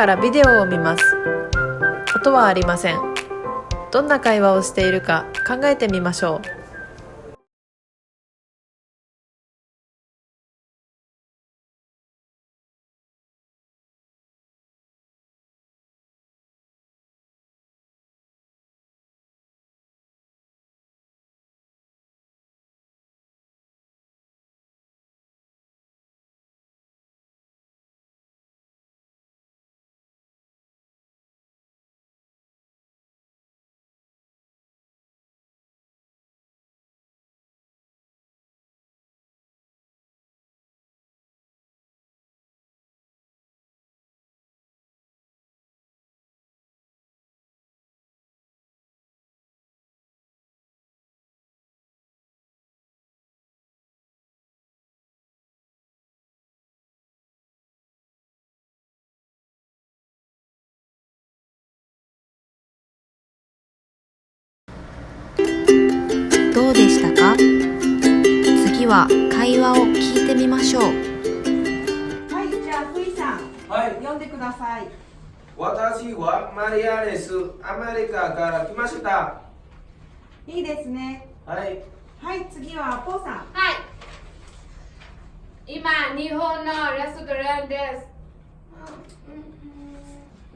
からビデオを見ます。音はありません。どんな会話をしているか考えてみましょう。どうでしたか？次は会話を聞いてみましょう。はい、じゃあ、ふいさん、はい。読んでください。私はマリアです。アメリカから来ました。いいですね。はい。はい、次はポーさん。はい。今、日本のレストランで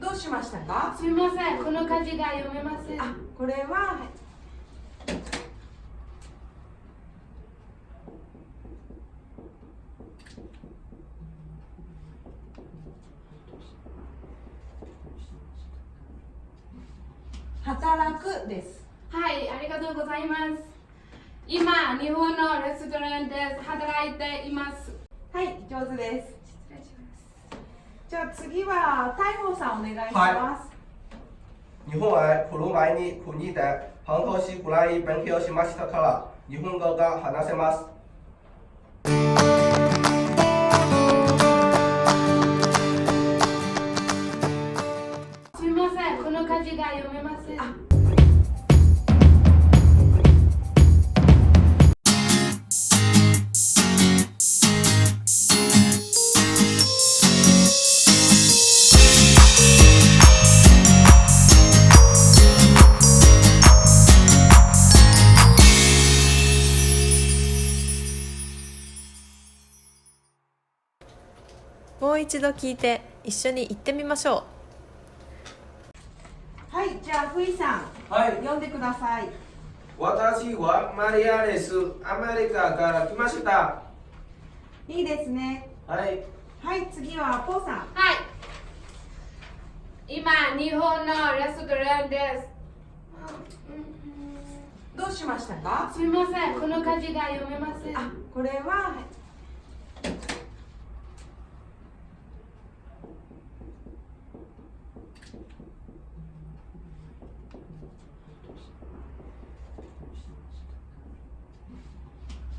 す。どうしましたか？すみません、この漢字が読めません。あ、これは、働くです。はい、ありがとうございます。今、日本のレストランで働いています。はい、上手です。失礼します。じゃあ次は大鵬さんお願いします。日本へ来る前に国で半年くらい勉強しましたから日本語が話せます。すみません、この漢字が読めません。もう一度聞いて一緒に言ってみましょう。はい、じゃあふいさん、はい。読んでください。私はマリアです。アメリカから来ました。いいですね。はい。はい、次はポーさん。はい。今、日本のレストランです。どうしましたか？すみません、この漢字が読めません。あ、これは、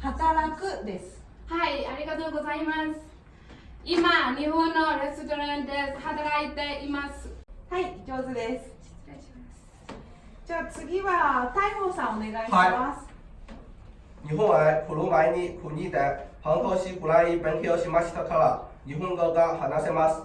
働くです。はい、ありがとうございます。今、日本のレストランで働いています。はい、上手です。失礼します。じゃあ次は大鵬さんお願いします。日本へ来る前に国で半年くらい勉強しましたから日本語が話せます。